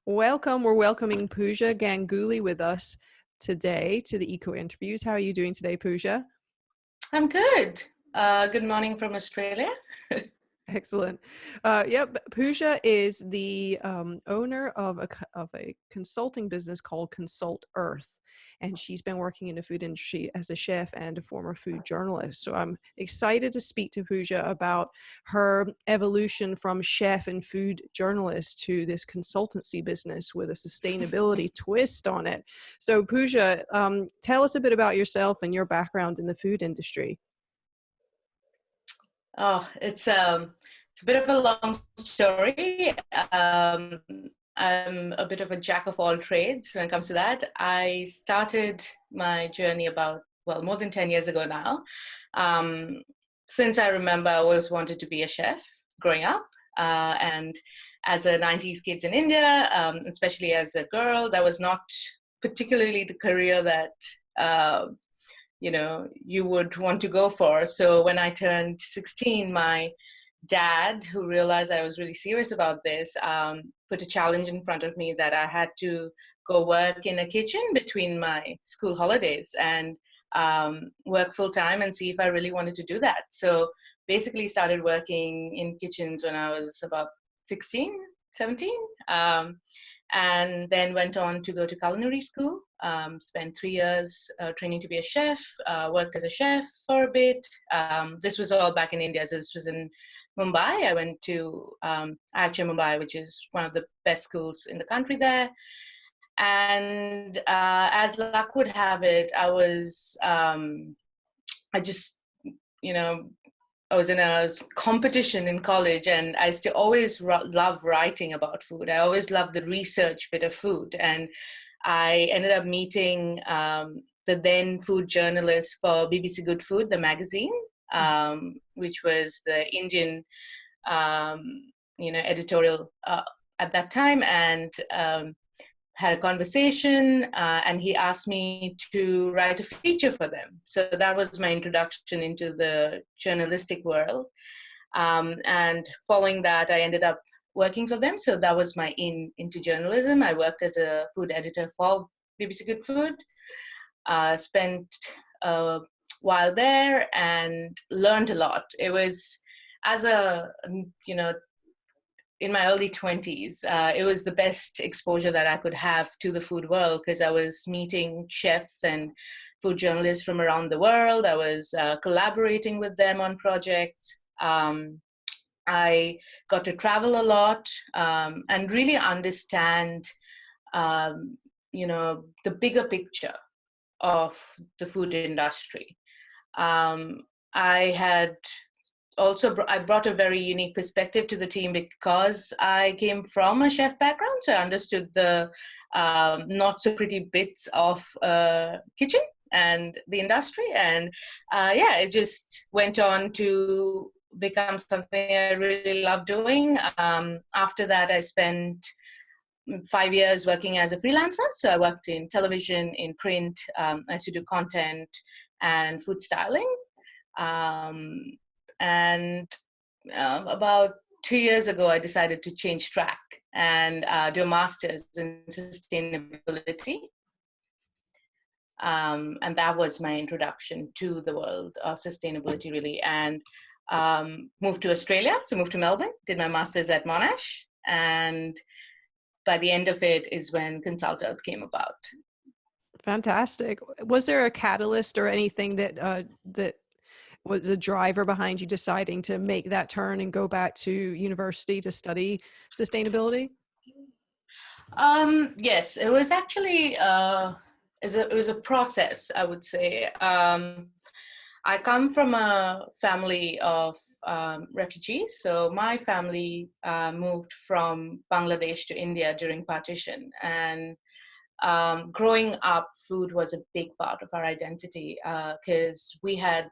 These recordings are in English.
Welcome. We're welcoming Puja Ganguli with us today to the Eco Interviews. How are you doing today, Puja? I'm good. Good morning from Australia. Excellent. Puja is the owner of a consulting business called Consult Urth, and she's been working in the food industry as a chef and a former food journalist. So I'm excited to speak to Puja about her evolution from chef and food journalist to this consultancy business with a sustainability twist on it. So Puja, tell us a bit about yourself and your background in the food industry. Oh, it's a bit of a long story. I'm a bit of a jack of all trades when it comes to that. I started my journey about, more than 10 years ago now. Since I remember, I always wanted to be a chef growing up. And as a 90s kids in India, especially as a girl, that was not particularly the career that you would want to go for. So when I turned 16, my dad, who realized I was really serious about this, put a challenge in front of me that I had to go work in a kitchen between my school holidays and work full time and see if I really wanted to do that. So basically started working in kitchens when I was about 16, 17. And then went on to go to culinary school, spent 3 years training to be a chef, worked as a chef for a bit. This was all back in India, so this was in Mumbai. I went to Mumbai, which is one of the best schools in the country there. And as luck would have it, I was in a competition in college, and I still always love writing about food. I always loved the research bit of food. And I ended up meeting the then food journalist for BBC Good Food, the magazine, which was the Indian, editorial at that time. And had a conversation, and he asked me to write a feature for them. So that was my introduction into the journalistic world. And following that, I ended up working for them. So that was my into journalism. I worked as a food editor for BBC Good Food, spent a while there and learned a lot. It was in my early 20s, it was the best exposure that I could have to the food world, because I was meeting chefs and food journalists from around the world. I was collaborating with them on projects. I got to travel a lot and really understand, the bigger picture of the food industry. I brought a very unique perspective to the team because I came from a chef background, so I understood the not so pretty bits of kitchen and the industry. And it just went on to become something I really love doing. After that, I spent 5 years working as a freelancer. So I worked in television, in print. I used to do content and food styling. And about 2 years ago, I decided to change track and do a master's in sustainability. And that was my introduction to the world of sustainability, really. And moved to Australia, so moved to Melbourne, did my master's at Monash. And by the end of it is when Consult Urth came about. Fantastic. Was there a catalyst or anything that was a driver behind you deciding to make that turn and go back to university to study sustainability? Yes, it was actually it was a process, I would say. I come from a family of refugees. So my family moved from Bangladesh to India during partition. And growing up, food was a big part of our identity because we had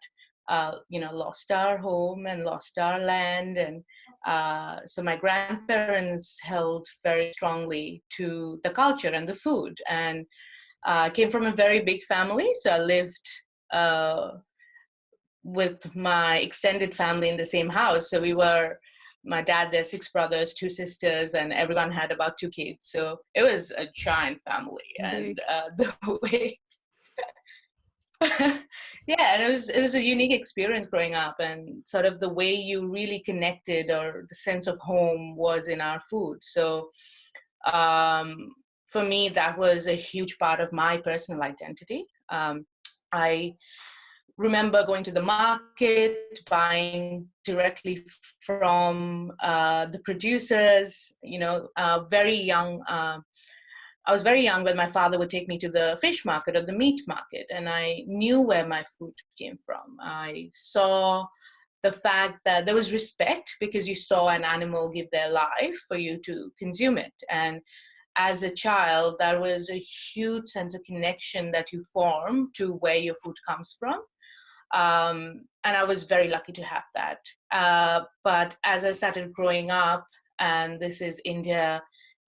lost our home and lost our land. And so my grandparents held very strongly to the culture and the food. And I came from a very big family. So I lived with my extended family in the same house. So my dad, there's 6 brothers, 2 sisters, and everyone had about 2 kids. So it was a giant family. And Big. the way, yeah, and it was a unique experience growing up, and sort of the way you really connected, or the sense of home, was in our food. So um, for me, that was a huge part of my personal identity. I remember going to the market, buying directly from the producers. Very young. I was very young when my father would take me to the fish market or the meat market, and I knew where my food came from. I saw the fact that there was respect because you saw an animal give their life for you to consume it. And as a child, that was a huge sense of connection that you form to where your food comes from. And I was very lucky to have that. But as I started growing up, and this is India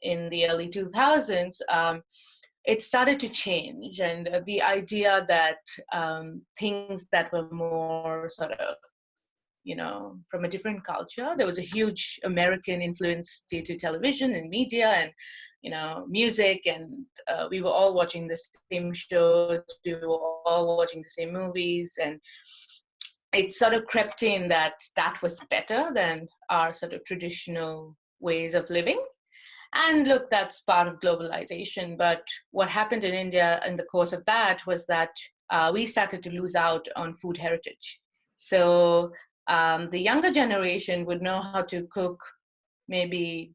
in the early 2000s, it started to change. And the idea that things that were more sort of, from a different culture, there was a huge American influence due to television and media and, music. And we were all watching the same shows, we were all watching the same movies. And it sort of crept in that that was better than our sort of traditional ways of living. And look, that's part of globalization. But what happened in India in the course of that was that we started to lose out on food heritage. So the younger generation would know how to cook maybe,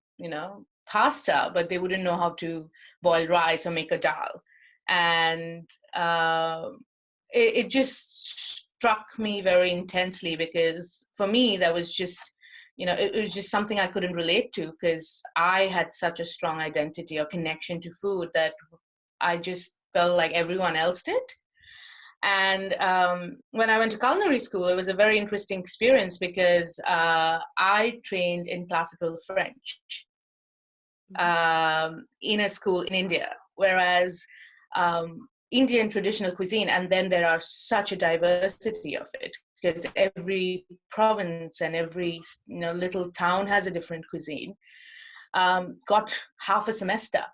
pasta, but they wouldn't know how to boil rice or make a dal. And it just struck me very intensely, because for me, that was just, it was just something I couldn't relate to, because I had such a strong identity or connection to food that I just felt like everyone else did. And when I went to culinary school, it was a very interesting experience, because I trained in classical French in a school in India, whereas Indian traditional cuisine, and then there are such a diversity of it, because every province and every little town has a different cuisine, got half a semester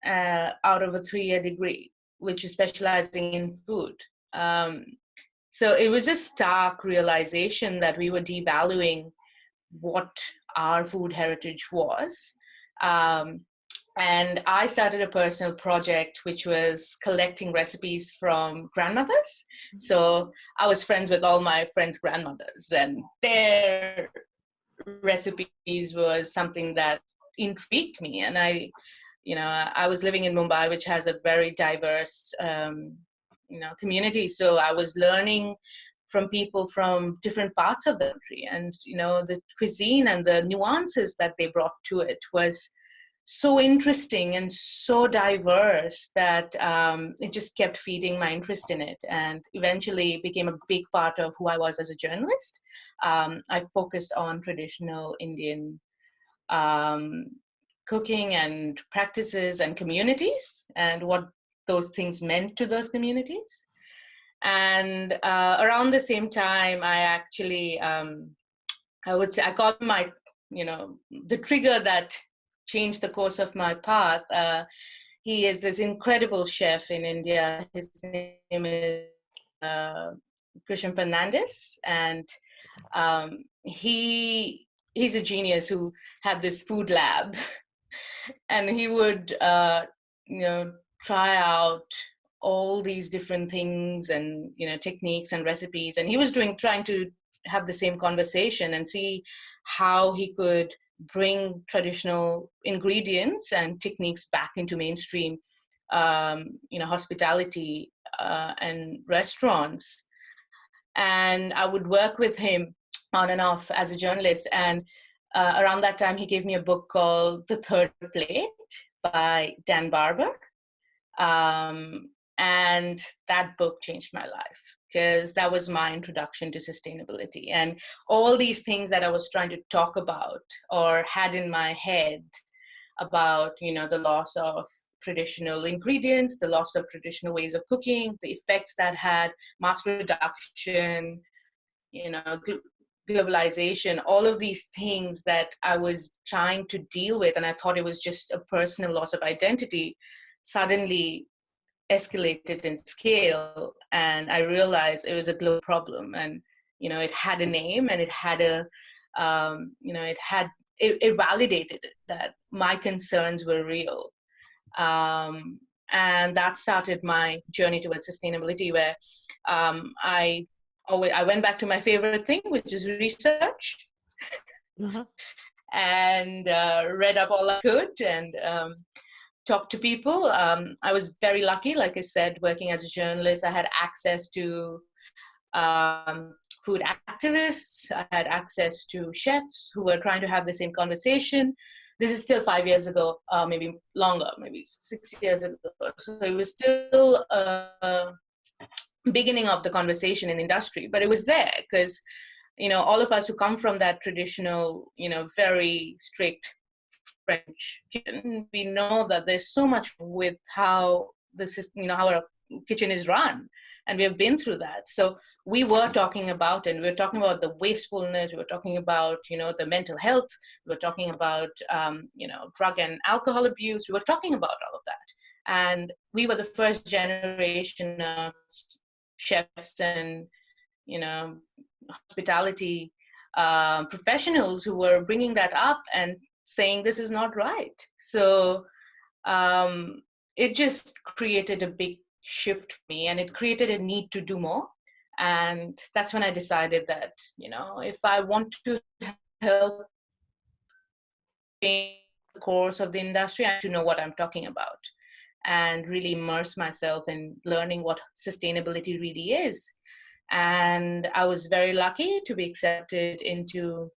out of a 3-year degree, which is specializing in food. So it was a stark realization that we were devaluing what our food heritage was. And I started a personal project, which was collecting recipes from grandmothers. So I was friends with all my friends' grandmothers, and their recipes was something that intrigued me. And I was living in Mumbai, which has a very diverse, community. So I was learning from people from different parts of the country, and the cuisine and the nuances that they brought to it was so interesting and so diverse that it just kept feeding my interest in it, and eventually became a big part of who I was as a journalist. I focused on traditional Indian cooking and practices and communities, and what those things meant to those communities. And around the same time, I actually, I would say, I call my, the trigger that changed the course of my path. He is this incredible chef in India. His name is Christian Fernandez, and he's a genius who had this food lab, and he would try out all these different things and techniques and recipes, and he was trying to have the same conversation and see how he could bring traditional ingredients and techniques back into mainstream hospitality and restaurants. And I would work with him on and off as a journalist. And around that time, he gave me a book called The Third Plate by Dan Barber. And that book changed my life, because that was my introduction to sustainability. And all these things that I was trying to talk about or had in my head about, the loss of traditional ingredients, the loss of traditional ways of cooking, the effects that had, mass production, globalization, all of these things that I was trying to deal with, and I thought it was just a personal loss of identity, suddenly escalated in scale, and I realized it was a global problem. And it had a name, and it had it validated that my concerns were real. And that started my journey towards sustainability, where I went back to my favorite thing, which is research, Uh-huh. and read up all I could, and talked to people. I was very lucky, like I said, working as a journalist. I had access to food activists. I had access to chefs who were trying to have the same conversation. This is still 5 years ago, maybe longer, maybe 6 years ago. So it was still beginning of the conversation in industry, but it was there because all of us who come from that traditional, very strict French kitchen, we know that there's so much with how this is, how our kitchen is run, and we have been through that. So we were talking about, and we were talking about the wastefulness. We were talking about, the mental health. We were talking about, drug and alcohol abuse. We were talking about all of that, and we were the first generation of chefs and hospitality professionals who were bringing that up and saying this is not right. So it just created a big shift for me, and it created a need to do more. And that's when I decided that if I want to help change the course of the industry, I have to know what I'm talking about and really immerse myself in learning what sustainability really is. And I was very lucky to be accepted into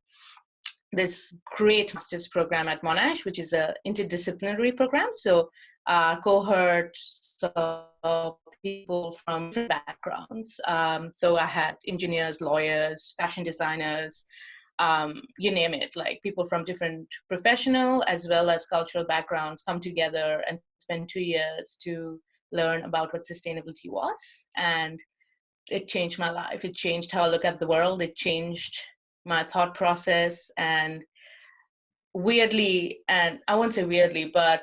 this great master's program at Monash, which is an interdisciplinary program. So cohorts of people from different backgrounds. So I had engineers, lawyers, fashion designers, you name it, like people from different professional as well as cultural backgrounds come together and spend 2 years to learn about what sustainability was. And it changed my life. It changed how I look at the world. It changed my thought process, and weirdly, and I won't say weirdly, but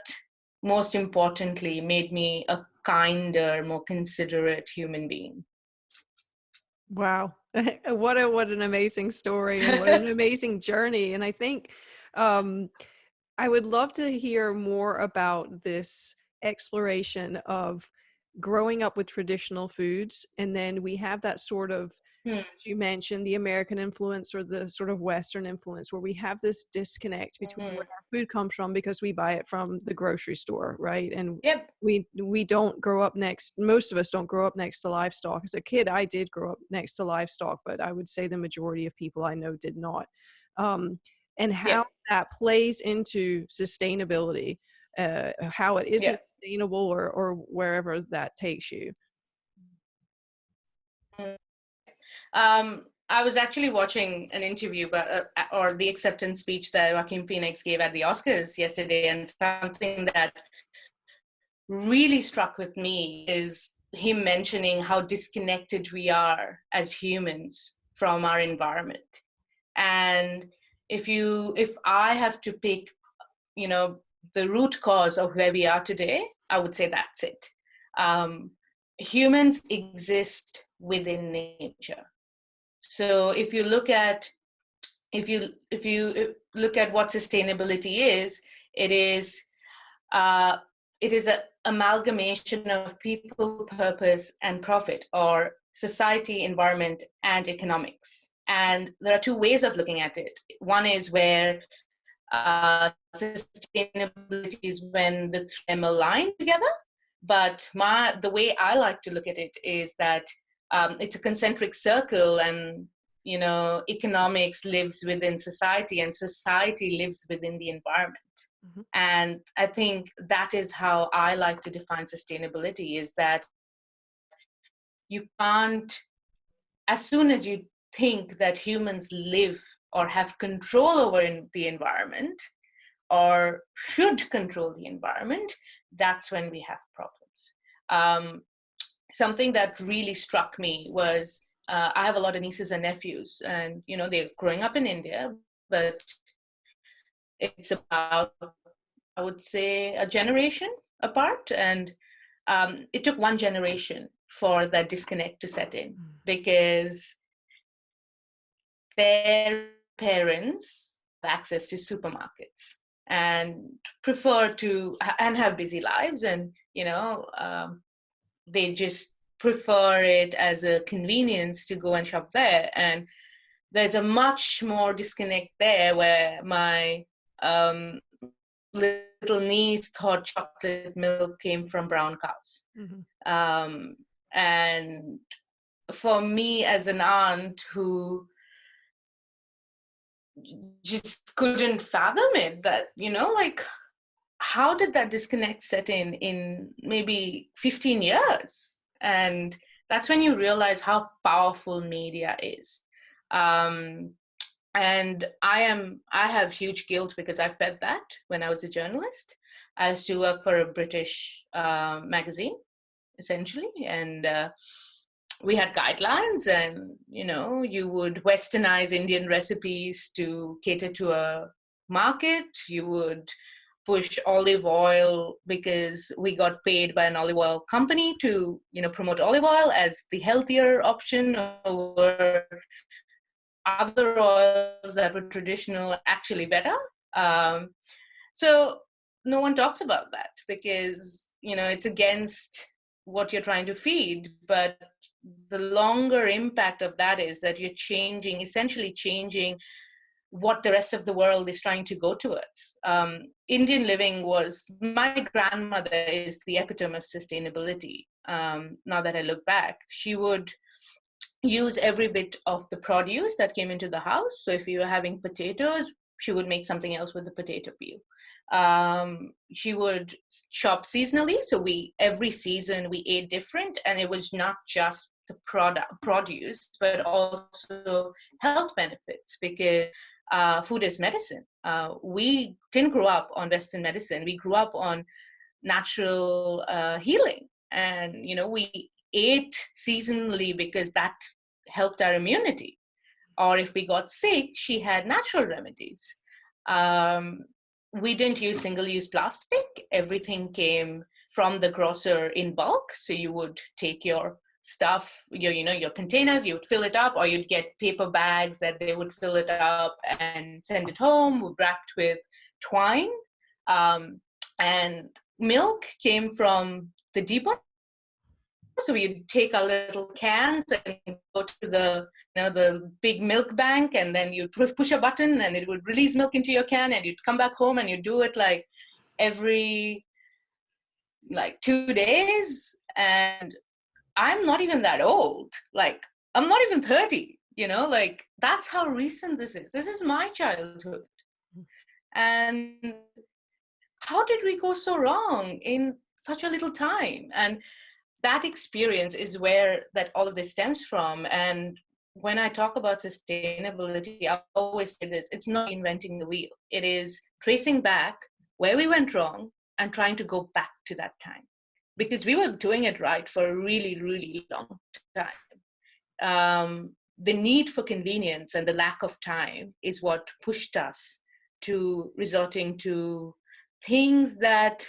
most importantly, made me a kinder, more considerate human being. Wow. What an amazing story, and what an amazing journey. And I think I would love to hear more about this exploration of growing up with traditional foods, and then we have that sort of, as you mentioned, the American influence or the sort of Western influence, where we have this disconnect between where our food comes from because we buy it from the grocery store, right? And Yep. we don't grow up next, most of us don't grow up next to livestock. As a kid, I did grow up next to livestock, but I would say the majority of people I know did not. And how Yep. that plays into sustainability, how it isn't Yep. sustainable, or wherever that takes you. I was actually watching an interview, or the acceptance speech that Joaquin Phoenix gave at the Oscars yesterday, and something that really struck with me is him mentioning how disconnected we are as humans from our environment. And if I have to pick, the root cause of where we are today, I would say that's it. Humans exist within nature. So if you look at what sustainability is, it is an amalgamation of people, purpose, and profit, or society, environment, and economics. And there are two ways of looking at it. One is where sustainability is when the three align together. But the way I like to look at it is that it's a concentric circle, and economics lives within society, and society lives within the environment. Mm-hmm. And I think that is how I like to define sustainability, is that you can't, as soon as you think that humans live or have control over the environment, or should control the environment, that's when we have problems. Something that really struck me was I have a lot of nieces and nephews, and they're growing up in India, but it's about, I would say, a generation apart, and it took one generation for that disconnect to set in, because their parents have access to supermarkets and prefer to and have busy lives, and they just prefer it as a convenience to go and shop there. And there's a much more disconnect there, where my little niece thought chocolate milk came from brown cows. And for me as an aunt who just couldn't fathom it, that like, how did that disconnect set in maybe 15 years? And that's when you realize how powerful media is. And I have huge guilt, because I felt that when I was a journalist. I used to work for a British magazine, essentially, and we had guidelines, and you would westernize Indian recipes to cater to a market. You would push olive oil because we got paid by an olive oil company to promote olive oil as the healthier option over other oils that were traditional, actually better. So no one talks about that, because it's against what you're trying to feed. But the longer impact of that is that you're essentially changing what the rest of the world is trying to go towards. Indian living my grandmother is the epitome of sustainability. Now that I look back, she would use every bit of the produce that came into the house. So if you were having potatoes, she would make something else with the potato peel. She would shop seasonally. So every season we ate different, and it was not just the produce, but also health benefits, because food is medicine. We didn't grow up on Western medicine. We grew up on natural healing. And, we ate seasonally because that helped our immunity. Or if we got sick, she had natural remedies. We didn't use single-use plastic. Everything came from the grocer in bulk. So you would take your stuff, your containers, you would fill it up, or you'd get paper bags that they would fill it up and send it home, wrapped with twine. And milk came from the depot. So we'd take our little cans and go to the big milk bank, and then you'd push a button and it would release milk into your can, and you'd come back home and you'd do it like every 2 days. And I'm not even that old. Like, I'm not even 30, like, that's how recent this is. This is my childhood. And how did we go so wrong in such a little time? And that experience is where that all of this stems from. And when I talk about sustainability, I always say this: it's not inventing the wheel. It is tracing back where we went wrong and trying to go back to that time, because we were doing it right for a really, really long time. The need for convenience and the lack of time is what pushed us to resorting to things that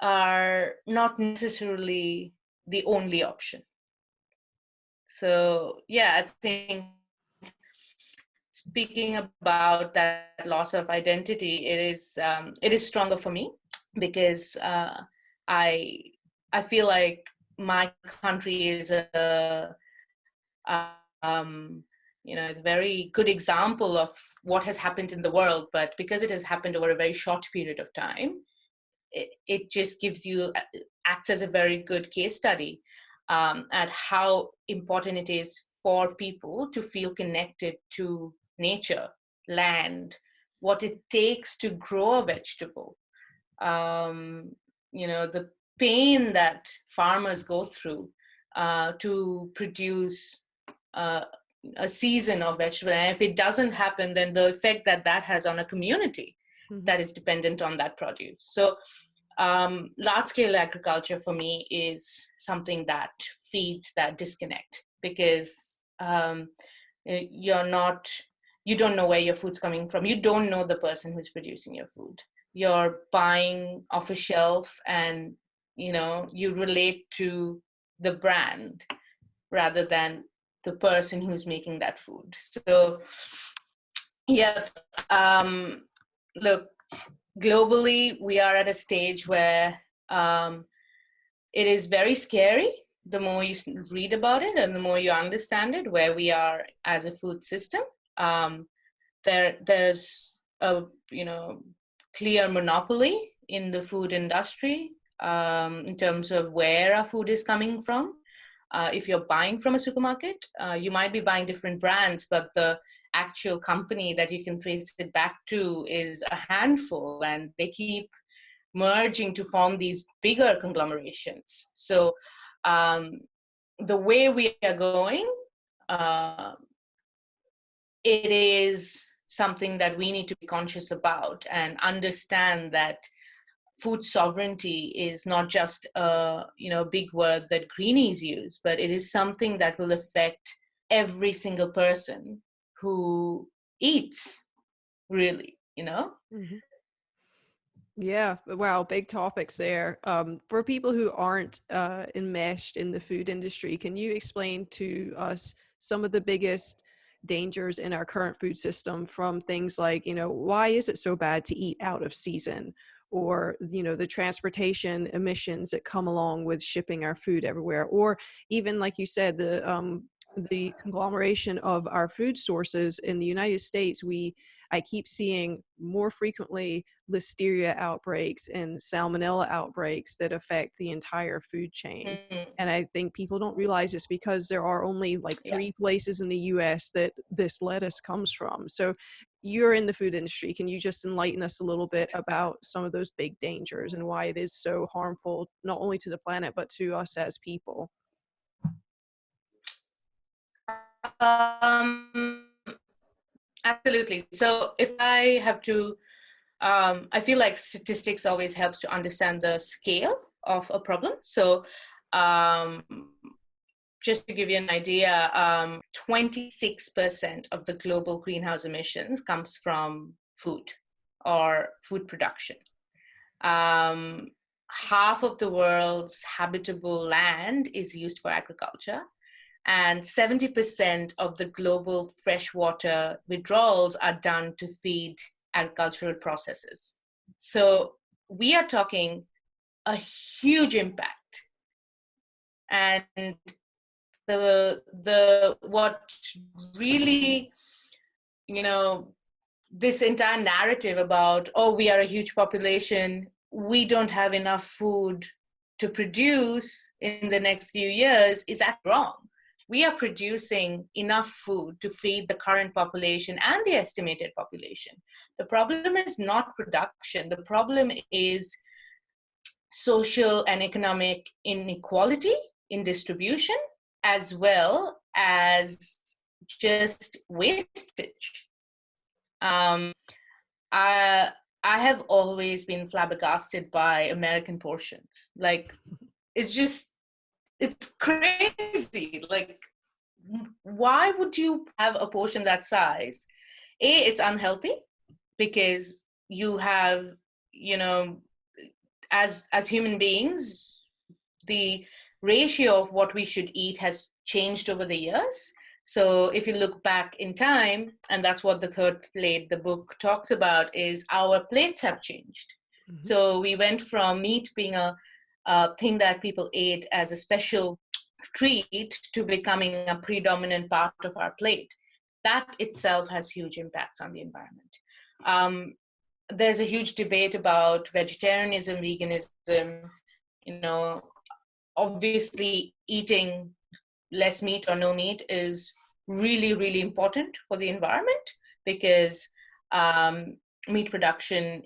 are not necessarily the only option. So yeah, I think speaking about that loss of identity, it is stronger for me, because I feel like my country is it's a very good example of what has happened in the world, but because it has happened over a very short period of time, it just acts as a very good case study at how important it is for people to feel connected to nature, land, what it takes to grow a vegetable, the pain that farmers go through to produce a season of vegetable. And if it doesn't happen, then the effect that has on a community. Mhm. that is dependent on that produce. So large scale agriculture for me is something that feeds that disconnect, because you're not, you don't know where your food's coming from. You don't know the person who's producing your food. You're buying off a shelf, and you relate to the brand rather than the person who's making that food. So yeah, look, globally we are at a stage where it is very scary. The more you read about it and the more you understand it, where we are as a food system, um, there's a clear monopoly in the food industry, in terms of where our food is coming from. If you're buying from a supermarket, you might be buying different brands, but the actual company that you can trace it back to is a handful, and they keep merging to form these bigger conglomerations. So the way we are going, uh, it is something that we need to be conscious about and understand that food sovereignty is not just a big word that greenies use, but it is something that will affect every single person who eats, really. Mhm. Yeah, wow, big topics there. For people who aren't enmeshed in the food industry, can you explain to us some of the biggest dangers in our current food system, from things like, why is it so bad to eat out of season? Or, the transportation emissions that come along with shipping our food everywhere, or even, like you said, the conglomeration of our food sources in the United States. I keep seeing more frequently listeria outbreaks and salmonella outbreaks that affect the entire food chain. Mm, And I think people don't realize this because there are only like yeah. 3 places in the US that this lettuce comes from. So you're in the food industry. Can you just enlighten us a little bit about some of those big dangers and why it is so harmful, not only to the planet, but to us as people? Um, Absolutely. So if I have to, I feel like statistics always helps to understand the scale of a problem. So um, just to give you an idea, 26% of the global greenhouse emissions comes from food or food production. Um, Half of the world's habitable land is used for agriculture, and 70% of the global freshwater withdrawals are done to feed agricultural processes. So we are talking a huge impact. And the what really, you know, this entire narrative about, oh, we are a huge population, we don't have enough food to produce in the next few years, is actually wrong. We are producing enough food to feed the current population and the estimated population. The problem is not production. The problem is social and economic inequality in distribution, as well as just wastage. Um, I I have always been flabbergasted by American portions. Like, it's crazy. Like, why would you have a portion that size? It's unhealthy, because you have, you know, as human beings, the ratio of what we should eat has changed over the years. So if you look back in time, and that's what the third plate, the book talks about, is our plates have changed. Mhm. So we went from meat being a thing that people ate as a special treat to becoming a predominant part of our plate. That itself has huge impacts on the environment. There's a huge debate about vegetarianism, veganism. You know, obviously eating less meat or no meat is really, really important for the environment, because um, meat production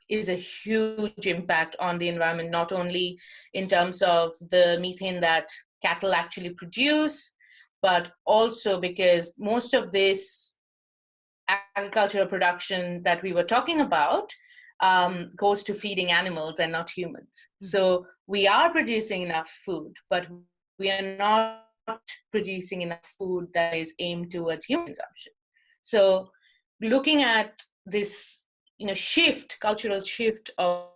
is a huge impact on the environment, not only in terms of the methane that cattle actually produce, but also because most of this agricultural production that we were talking about goes to feeding animals and not humans. So we are producing enough food, but we are not producing enough food that is aimed towards human consumption. So looking at this, cultural shift of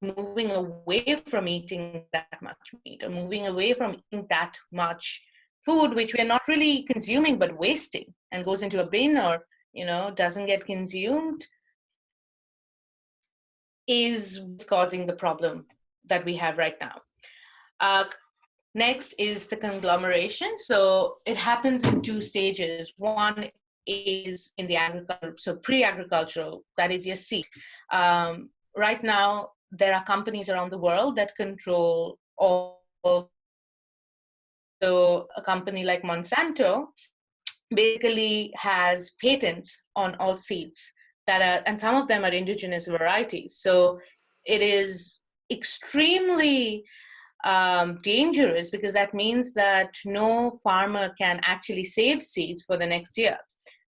moving away from eating that much meat, or moving away from eating that much food, which we're not really consuming but wasting and goes into a bin, or doesn't get consumed, is causing the problem that we have right now. Next is the conglomeration. So it happens in two stages. One is in the agriculture, so pre-agricultural, that is your seed. Right now, there are companies around the world that control all. So a company like Monsanto basically has patents on all seeds and some of them are indigenous varieties. So it is extremely dangerous, because that means that no farmer can actually save seeds for the next year.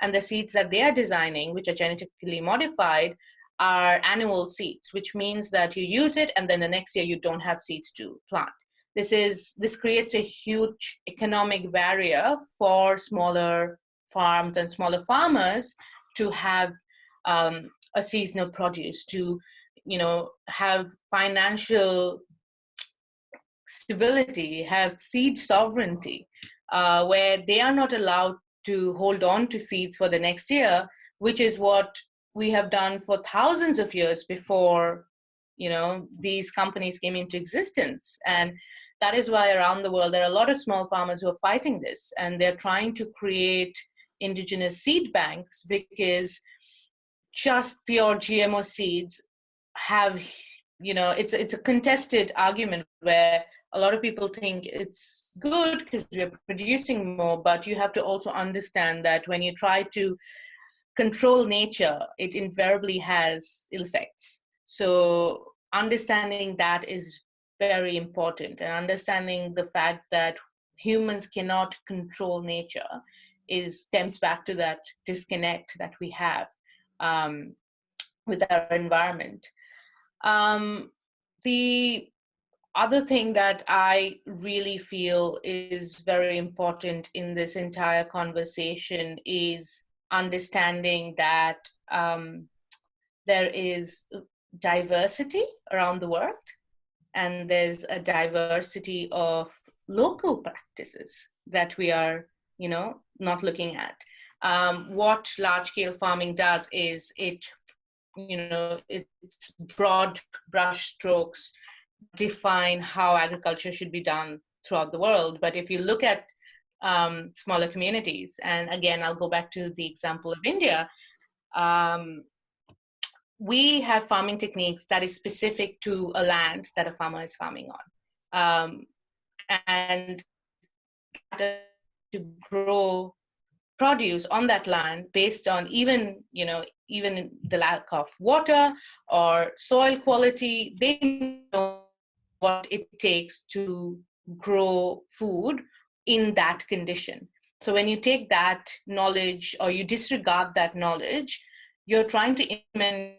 And the seeds that they are designing, which are genetically modified, are annual seeds, which means that you use it and then the next year you don't have seeds to plant. This creates a huge economic barrier for smaller farms and smaller farmers to have a seasonal produce, to have financial stability, have seed sovereignty, where they are not allowed to hold on to seeds for the next year, which is what we have done for thousands of years before these companies came into existence. And that is why around the world there are a lot of small farmers who are fighting this, and they're trying to create indigenous seed banks, because just pure GMO seeds have, it's a contested argument where a lot of people think it's good because we're producing more, but you have to also understand that when you try to control nature, it invariably has ill effects. So understanding that is very important, and understanding the fact that humans cannot control nature stems back to that disconnect that we have with our environment. The other thing that I really feel is very important in this entire conversation is understanding that there is diversity around the world, and there's a diversity of local practices that we are, not looking at. What large-scale farming does is it's broad brush strokes define how agriculture should be done throughout the world. But if you look at smaller communities, and again, I'll go back to the example of India, we have farming techniques that is specific to a land that a farmer is farming on. And to grow produce on that land based on even the lack of water or soil quality. They know what it takes to grow food in that condition. So when you take that knowledge or you disregard that knowledge, you're trying to implement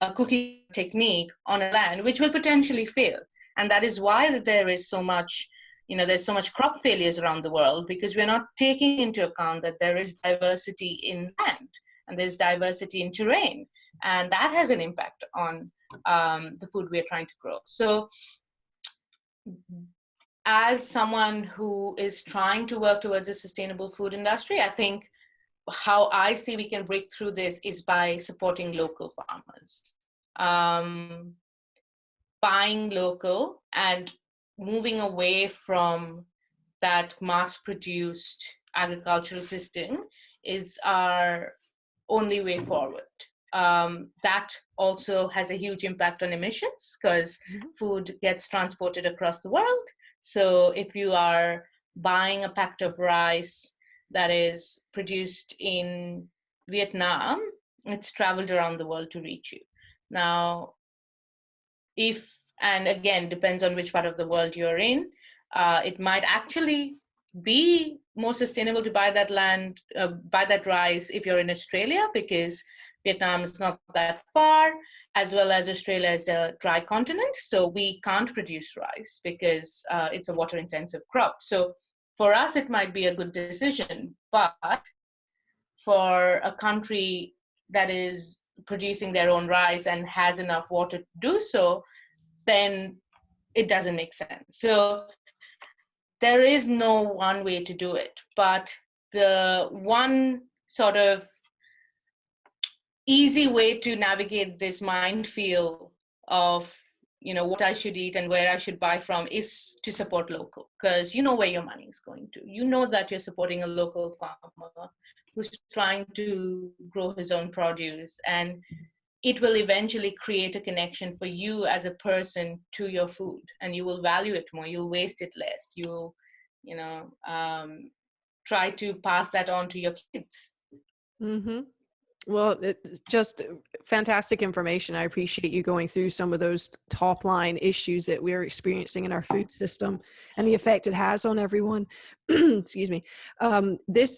a cooking technique on a land which will potentially fail. And that is why there is so much there's so much crop failures around the world, because we're not taking into account that there is diversity in land and there's diversity in terrain. And that has an impact on the food we're trying to grow. So as someone who is trying to work towards a sustainable food industry, I think how I see we can break through this is by supporting local farmers, buying local and moving away from that mass-produced agricultural system is our only way forward. That also has a huge impact on emissions, because food gets transported across the world. So if you are buying a packet of rice that is produced in Vietnam, it's traveled around the world to reach you. Now, and again, depends on which part of the world you're in, it might actually be more sustainable to buy that land, buy that rice if you're in Australia, because Vietnam is not that far, as well as Australia is a dry continent. So we can't produce rice because it's a water intensive crop. So for us, it might be a good decision. But for a country that is producing their own rice and has enough water to do so, then it doesn't make sense. So there is no one way to do it, but the one sort of easy way to navigate this minefield of what I should eat and where I should buy from is to support local, because you know where your money is going to. You know that you're supporting a local farmer who's trying to grow his own produce, and it will eventually create a connection for you as a person to your food, and you will value it more. You'll waste it less. You'll you know try to pass that on to your kids. Mm-hmm. Well, it's just fantastic information. I appreciate you going through some of those top line issues that we're experiencing in our food system and the effect it has on everyone. Excuse me.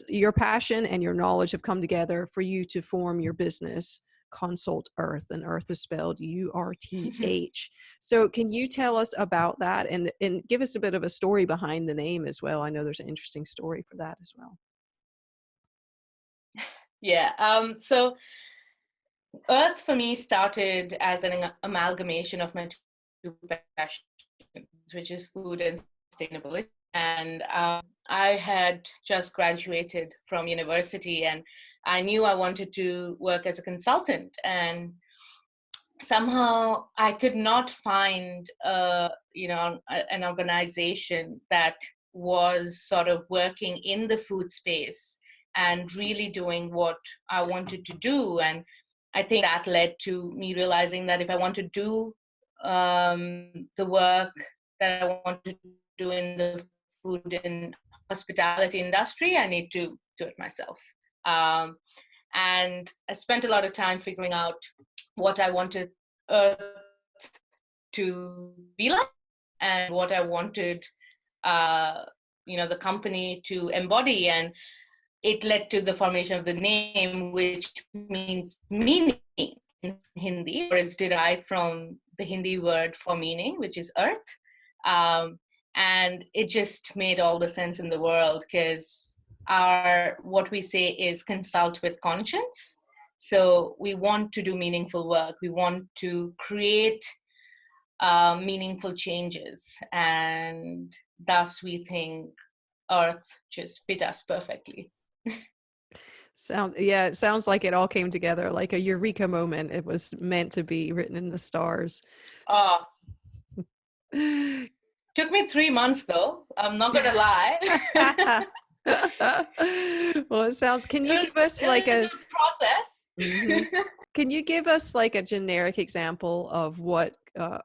Your passion and your knowledge have come together for you to form your business, Consult Urth, and Earth is spelled URTH. So can you tell us about that and give us a bit of a story behind the name as well? I know there's an interesting story for that as well. Yeah. So Earth for me started as an amalgamation of my two passions, which is food and sustainability. And I had just graduated from university, and I knew I wanted to work as a consultant. And somehow I could not find, an organization that was sort of working in the food space and really doing what I wanted to do. And I think that led to me realizing that if I want to do the work that I want to do in the food and hospitality industry, I need to do it myself. Um, and I spent a lot of time figuring out what I wanted Earth to be like and what I wanted, the company to embody. And it led to the formation of the name, which means meaning in Hindi, or it's derived from the Hindi word for meaning, which is earth. And it just made all the sense in the world, because what we say is consult with conscience. So we want to do meaningful work. We want to create meaningful changes. And thus we think Earth just fit us perfectly. It sounds like it all came together like a eureka moment. It was meant to be written in the stars. Oh, took me 3 months though. I'm not gonna lie. Well, it sounds, can you give us like a a process. can you give us like a generic example of what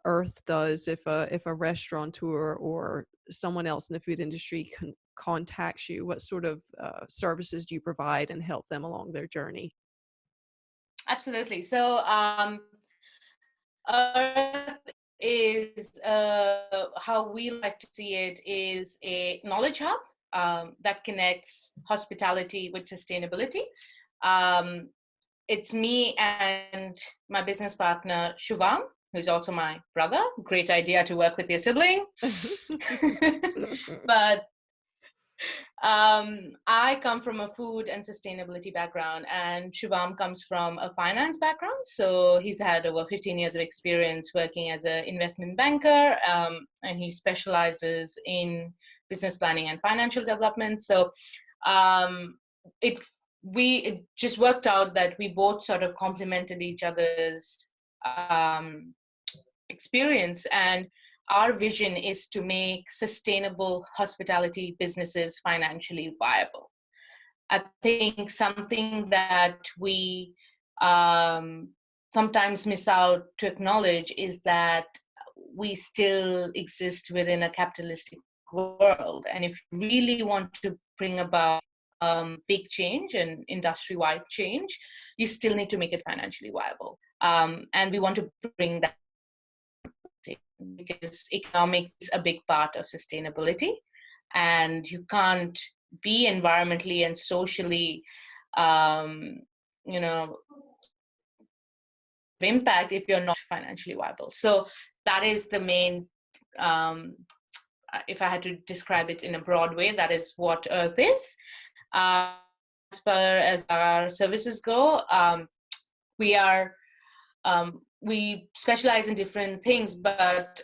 Earth does if a restaurateur or someone else in the food industry contacts you? What sort of services do you provide and help them along their journey? Absolutely. So Earth is, how we like to see it, is a knowledge hub that connects hospitality with sustainability. Um, it's me and my business partner, Shubham, who's also my brother. Great idea to work with your sibling. But I come from a food and sustainability background, and Shubham comes from a finance background. So he's had over 15 years of experience working as an investment banker, and he specializes in business planning and financial development. So it just worked out that we both sort of complemented each other's experience, and our vision is to make sustainable hospitality businesses financially viable. I think something that we sometimes miss out to acknowledge is that we still exist within a capitalistic world. And if you really want to bring about big change and industry-wide change, you still need to make it financially viable. And we want to bring that, because economics is a big part of sustainability. and you can't be environmentally and socially, um, you know, impact if you're not financially viable. So that is the main, if I had to describe it in a broad way, that is what Earth is. As far as our services go, we are we specialize in different things, but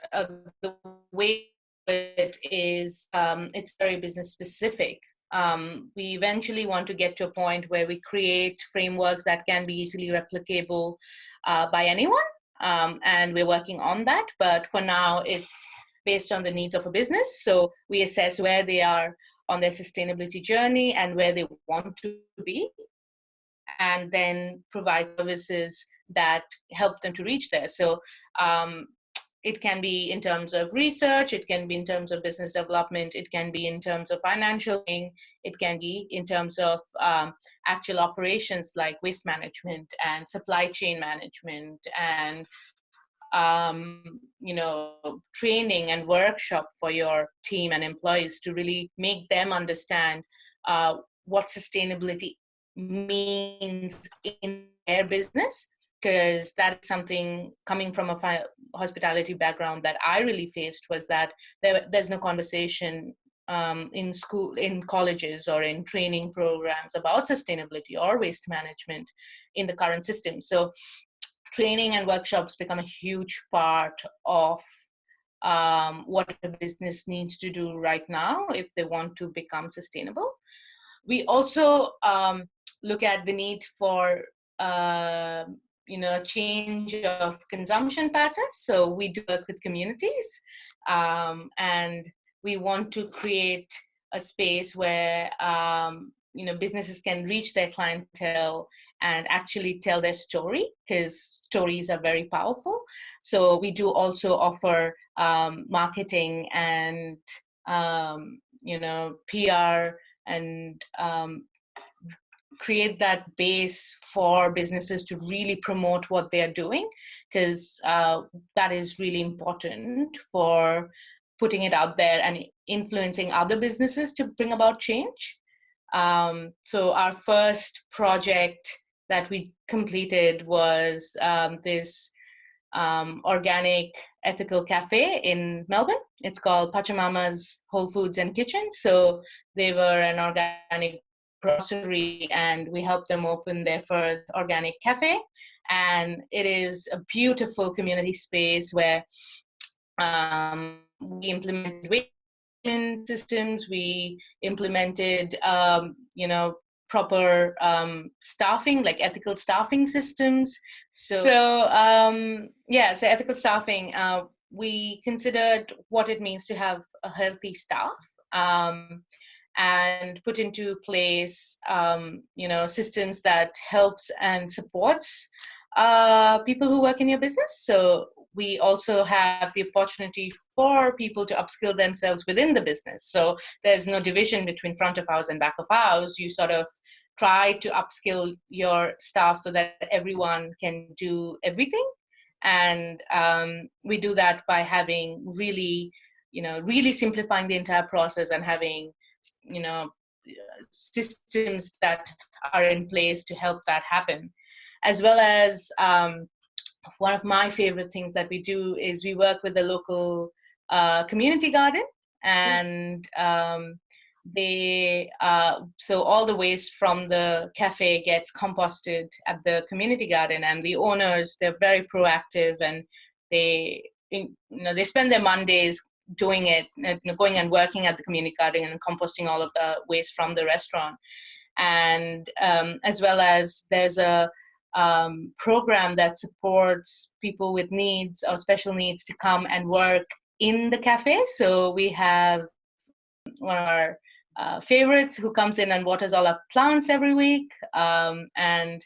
the way it is, it's very business specific. We eventually want to get to a point where we create frameworks that can be easily replicable by anyone, and we're working on that. But for now, it's based on the needs of a business. So we assess where they are on their sustainability journey and where they want to be, and then provide services that help them to reach there. So it can be in terms of research, it can be in terms of business development, it can be in terms of financial, it can be in terms of actual operations like waste management and supply chain management, and training and workshop for your team and employees to really make them understand what sustainability means in their business, because that's something, coming from a hospitality background, that I really faced, was that there's no conversation in school, in colleges, or in training programs about sustainability or waste management in the current system. So training and workshops become a huge part of what a business needs to do right now if they want to become sustainable. We also look at the need for a change of consumption patterns. So we do work with communities, and we want to create a space where businesses can reach their clientele and actually tell their story, because stories are very powerful. So we do also offer marketing and PR, and create that base for businesses to really promote what they are doing, because that is really important for putting it out there and influencing other businesses to bring about change. So our first project that we completed was this organic ethical cafe in Melbourne. It's called Pachamama's Whole Foods and Kitchen. So they were an organic grocery, and we helped them open their first organic cafe. And it is a beautiful community space where we implemented waste systems, we implemented proper staffing, like ethical staffing systems. So ethical staffing, we considered what it means to have a healthy staff, and put into place systems that helps and supports people who work in your business. So we also have the opportunity for people to upskill themselves within the business. So there's no division between front of house and back of house. You sort of try to upskill your staff so that everyone can do everything. And we do that by having really simplifying the entire process, and having systems that are in place to help that happen. As well as one of my favorite things that we do is we work with the local community garden, and so all the waste from the cafe gets composted at the community garden, and the owners, they're very proactive, and they spend their Mondays doing it, going and working at the community garden and composting all of the waste from the restaurant. And as well as there's a program that supports people with needs or special needs to come and work in the cafe. So we have one of our favorites who comes in and waters all our plants every week, and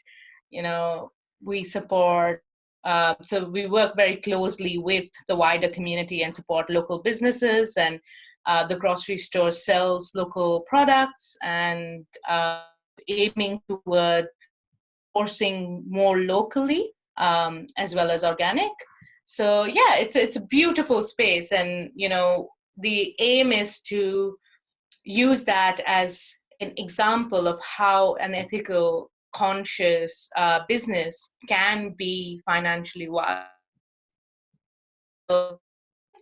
we support. So we work very closely with the wider community and support local businesses, and the grocery store sells local products, and aiming toward sourcing more locally, as well as organic. So yeah, it's a beautiful space, and the aim is to use that as an example of how an ethical, conscious business can be financially viable. So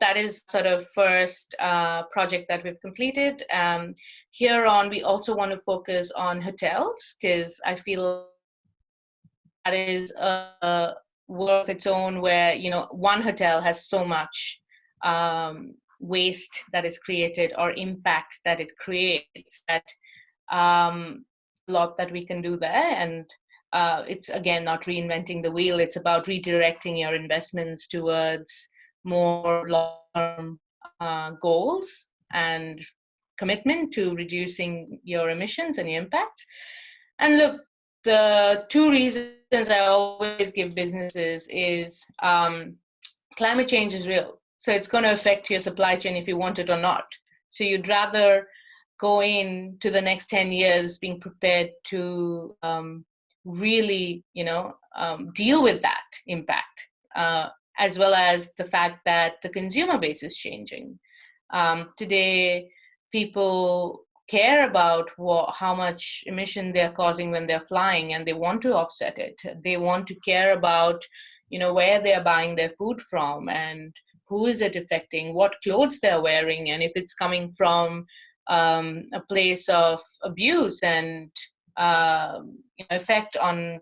that is sort of first project that we've completed. Here on, we also want to focus on hotels, because I feel that is a work of its own, where, you know, one hotel has so much waste that is created or impact that it creates, that a lot that we can do there. And it's, again, not reinventing the wheel. It's about redirecting your investments towards more long-term goals and commitment to reducing your emissions and your impacts. And look, the two reasons I always give businesses is climate change is real. So it's going to affect your supply chain if you want it or not. So you'd rather go into the next 10 years being prepared to really, deal with that impact, as well as the fact that the consumer base is changing. Today, people care about how much emission they're causing when they're flying, and they want to offset it. They want to care about, where they're buying their food from, and who is it affecting, what clothes they're wearing, and if it's coming from a place of abuse and effect on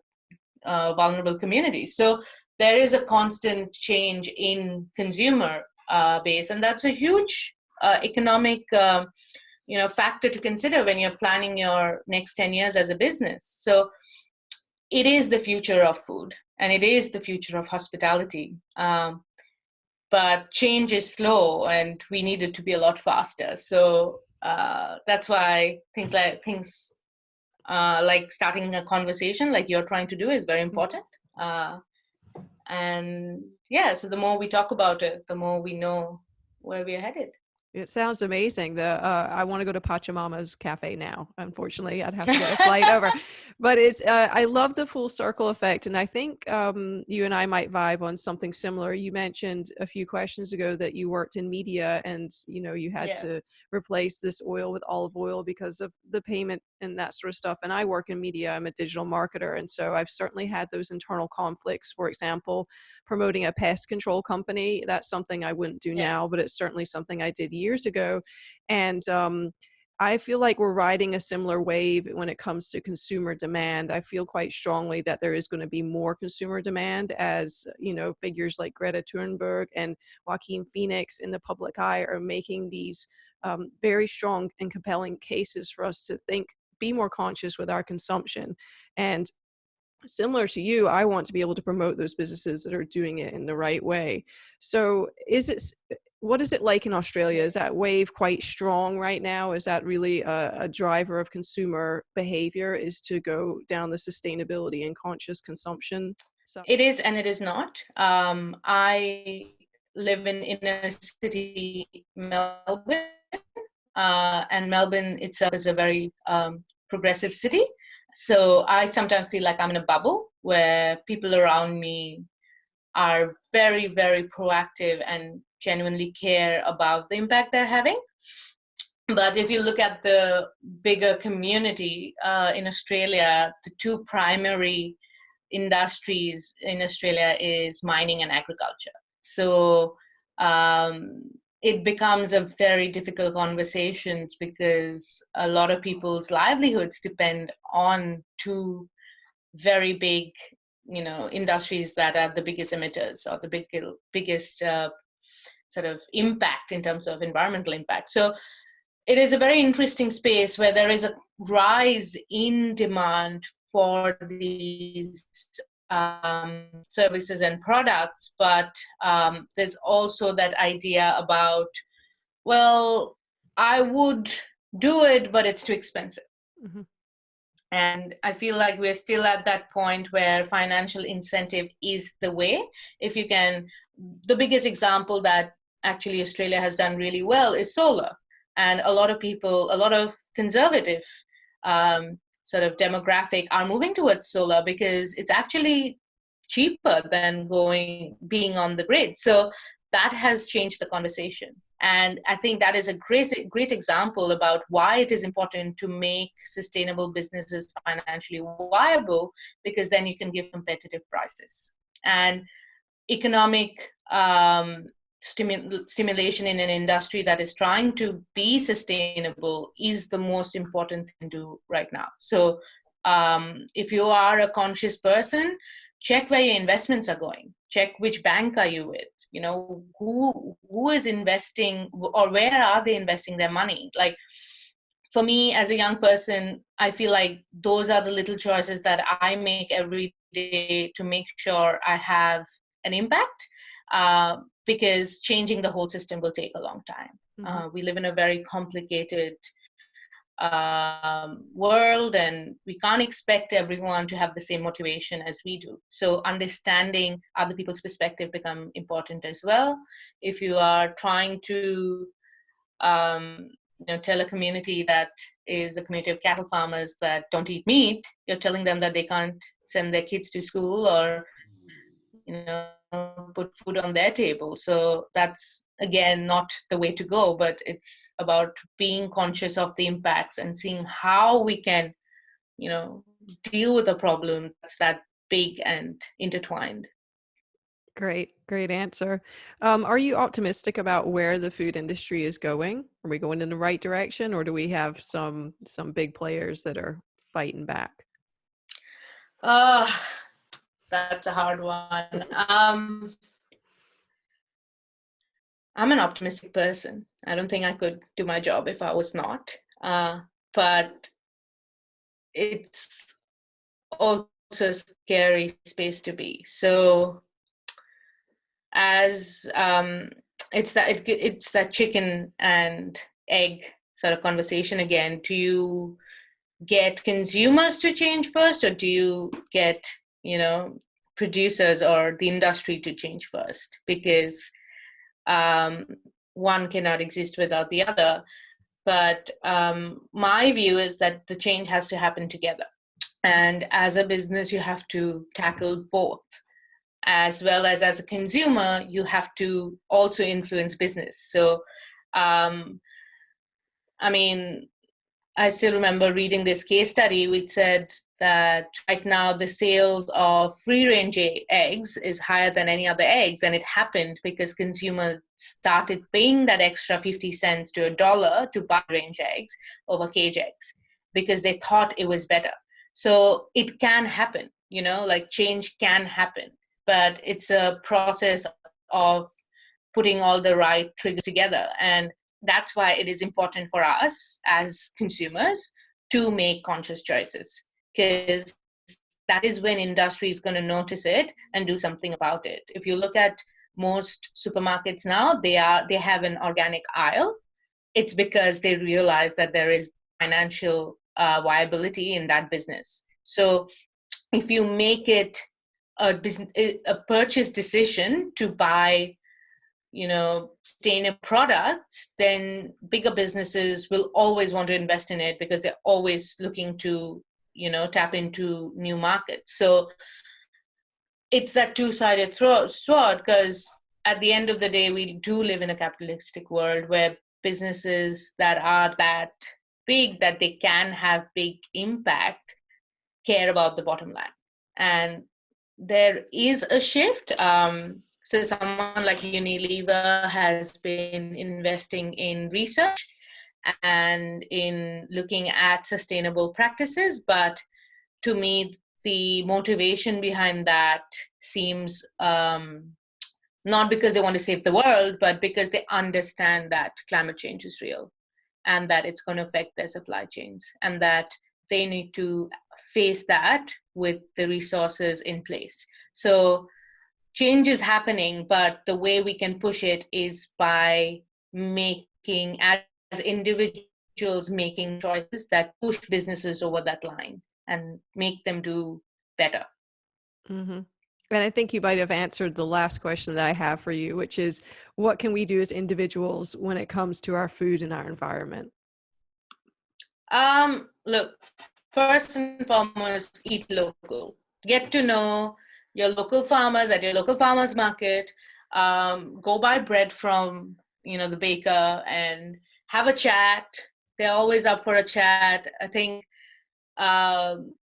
vulnerable communities. So there is a constant change in consumer base, and that's a huge economic factor to consider when you're planning your next 10 years as a business. So it is the future of food, and it is the future of hospitality. But change is slow, and we need it to be a lot faster. So that's why things like starting a conversation like you're trying to do is very important. And yeah, so the more we talk about it, the more we know where we're headed. It sounds amazing. I want to go to Pachamama's cafe now. Unfortunately, I'd have to get a flight over. But I love the full circle effect, and I think you and I might vibe on something similar. You mentioned a few questions ago that you worked in media, and you had to replace this oil with olive oil because of the payment and that sort of stuff. And I work in media. I'm a digital marketer, and so I've certainly had those internal conflicts. For example, promoting a pest control company. That's something I wouldn't do now, but it's certainly something I did years ago. And I feel like we're riding a similar wave when it comes to consumer demand. I feel quite strongly that there is going to be more consumer demand as, figures like Greta Thunberg and Joaquin Phoenix in the public eye are making these very strong and compelling cases for us to be more conscious with our consumption. And similar to you, I want to be able to promote those businesses that are doing it in the right way. So what is it like in Australia? Is that wave quite strong right now? Is that really a driver of consumer behavior, is to go down the sustainability and conscious consumption? It is, and it is not. I live in inner city Melbourne, and Melbourne itself is a very progressive city. So I sometimes feel like I'm in a bubble where people around me are very, very proactive and genuinely care about the impact they're having. But if you look at the bigger community in Australia, the two primary industries in Australia is mining and agriculture. So it becomes a very difficult conversation because a lot of people's livelihoods depend on two very big, industries that are the biggest emitters or the biggest sort of impact in terms of environmental impact. So it is a very interesting space where there is a rise in demand for these services and products, but there's also that idea about, well, I would do it, but it's too expensive. Mm-hmm. And I feel like we're still at that point where financial incentive is the way. If you can, the biggest example that actually Australia has done really well is solar. And a lot of people, a lot of conservative sort of demographic are moving towards solar because it's actually cheaper than being on the grid. So that has changed the conversation. And I think that is a great example about why it is important to make sustainable businesses financially viable, because then you can give competitive prices. And economic stimulation in an industry that is trying to be sustainable is the most important thing to do right now. So if you are a conscious person, check where your investments are going, check which bank are you with, who is investing, or where are they investing their money. Like, for me as a young person, I feel like those are the little choices that I make every day to make sure I have an impact, because changing the whole system will take a long time. We live in a very complicated world, and we can't expect everyone to have the same motivation as we do. So understanding other people's perspective become important as well. If you are trying to tell a community that is a community of cattle farmers that don't eat meat, you're telling them that they can't send their kids to school or put food on their table. So that's, again, not the way to go, but it's about being conscious of the impacts and seeing how we can deal with a problem that's that big and intertwined. Great answer. Are you optimistic about where the food industry is going? Are we going in the right direction, or do we have some big players that are fighting back? That's a hard one. I'm an optimistic person. I don't think I could do my job if I was not. But it's also a scary space to be. So as it's that chicken and egg sort of conversation again. Do you get consumers to change first, or do you get producers or the industry to change first? Because one cannot exist without the other. But my view is that the change has to happen together. And as a business, you have to tackle both. As well as a consumer, you have to also influence business. So, I still remember reading this case study which said that right now the sales of free-range eggs is higher than any other eggs. And it happened because consumers started paying that extra 50 cents to $1 to buy range eggs over cage eggs because they thought it was better. So it can happen, change can happen. But it's a process of putting all the right triggers together. And that's why it is important for us as consumers to make conscious choices, because that is when industry is going to notice it and do something about it. If you look at most supermarkets now, they have an organic aisle. It's because they realize that there is financial viability in that business. So if you make it a purchase decision to buy sustainable products, then bigger businesses will always want to invest in it because they're always looking to tap into new markets. So it's that two-sided sword, because at the end of the day, we do live in a capitalistic world where businesses that are that big that they can have big impact care about the bottom line. And there is a shift. So someone like Unilever has been investing in research and in looking at sustainable practices. But to me, the motivation behind that seems not because they want to save the world, but because they understand that climate change is real and that it's going to affect their supply chains, and that they need to face that with the resources in place. So change is happening, but the way we can push it is by making, as individuals, making choices that push businesses over that line and make them do better. Mm-hmm. And I think you might have answered the last question that I have for you, which is, what can we do as individuals when it comes to our food and our environment? Look, first and foremost, eat local. Get to know your local farmers at your local farmers market. Go buy bread from the baker and have a chat. They're always up for a chat. I think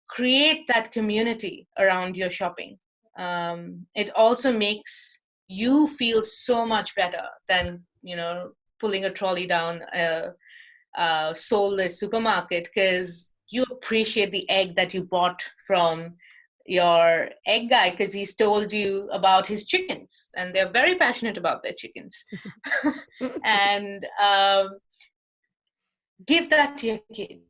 create that community around your shopping. It also makes you feel so much better than pulling a trolley down a soulless supermarket, because you appreciate the egg that you bought from your egg guy because he's told you about his chickens and they're very passionate about their chickens. And give that to your kids.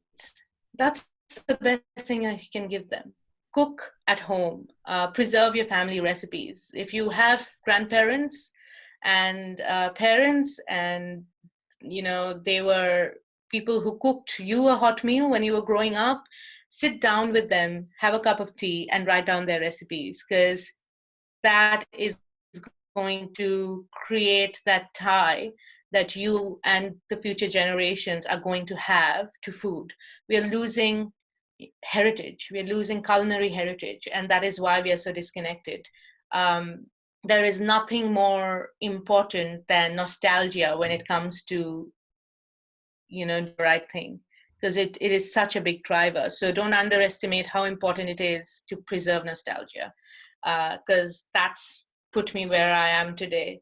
That's the best thing you can give them. Cook at home, preserve your family recipes. If you have grandparents and parents, and they were people who cooked you a hot meal when you were growing up, sit down with them, have a cup of tea, and write down their recipes, because that is going to create that tie that you and the future generations are going to have to food. We are losing heritage, we are losing culinary heritage, and that is why we are so disconnected. There is nothing more important than nostalgia when it comes to the right thing, because it is such a big driver. So don't underestimate how important it is to preserve nostalgia, because that's put me where I am today.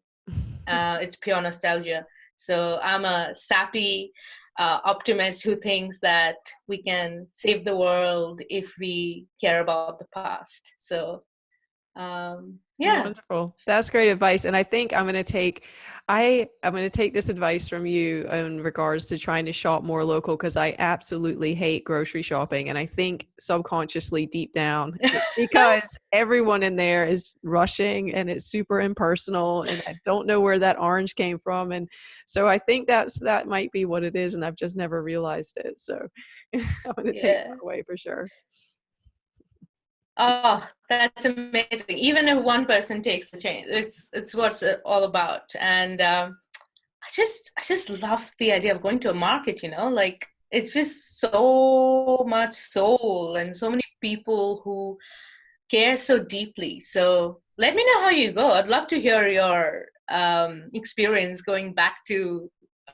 It's pure nostalgia. So I'm a sappy optimist who thinks that we can save the world if we care about the past. So yeah. Wonderful. That's great advice. And I think I'm going to take this advice from you in regards to trying to shop more local, because I absolutely hate grocery shopping. And I think subconsciously deep down, it's because everyone in there is rushing and it's super impersonal and I don't know where that orange came from. And so I think that might be what it is. And I've just never realized it. So I'm going to take Yeah. that away for sure. Oh, that's amazing. Even if one person takes the change, it's what's it all about. And I just love the idea of going to a market, like it's just so much soul and so many people who care so deeply. So let me know how you go. I'd love to hear your experience going back to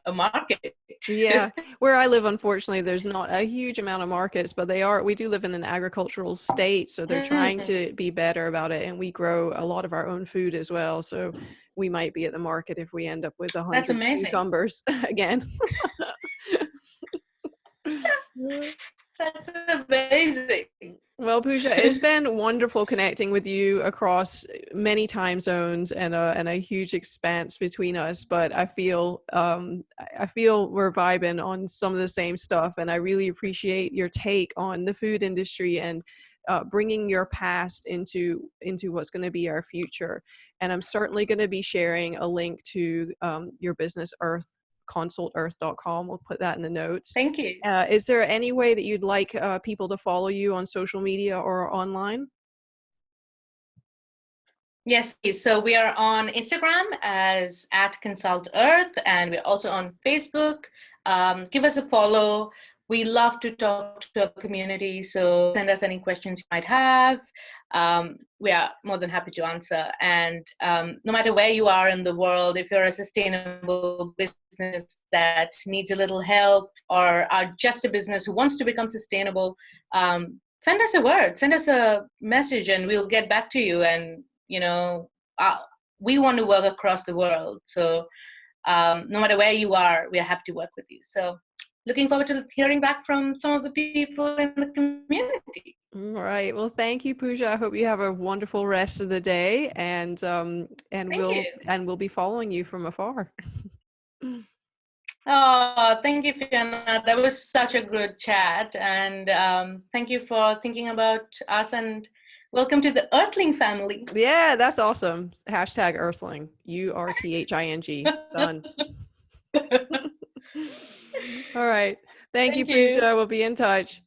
a market. Yeah, where I live, unfortunately, there's not a huge amount of markets, but we do live in an agricultural state, so they're trying Mm, to be better about it. And we grow a lot of our own food as well. So we might be at the market if we end up with that's 100 amazing. cucumbers again. That's amazing. Well, Pooja, it's been wonderful connecting with you across many time zones and a huge expanse between us. But I feel we're vibing on some of the same stuff, and I really appreciate your take on the food industry and bringing your past into what's going to be our future. And I'm certainly going to be sharing a link to your business, Urth, consulturth.com. We'll put that in the notes. Thank you. Is there any way that you'd like people to follow you on social media or online? Yes, so we are on Instagram as @Consult Urth, and we're also on Facebook. Give us a follow. We love to talk to our community, so send us any questions you might have. We are more than happy to answer. And no matter where you are in the world, if you're a sustainable business that needs a little help, or are just a business who wants to become sustainable, send us a word, send us a message, and we'll get back to you. And we want to work across the world. So no matter where you are, we are happy to work with you. So looking forward to hearing back from some of the people in the community. All right. Well, thank you, Pooja. I hope you have a wonderful rest of the day, and Thank you. we'll be following you from afar. Oh, thank you, Fiona. That was such a good chat. And thank you for thinking about us, and welcome to the Earthling family. Yeah, that's awesome. Hashtag Earthling. URTHING. Done. All right. Thank you, Thank you. Pooja. We'll be in touch.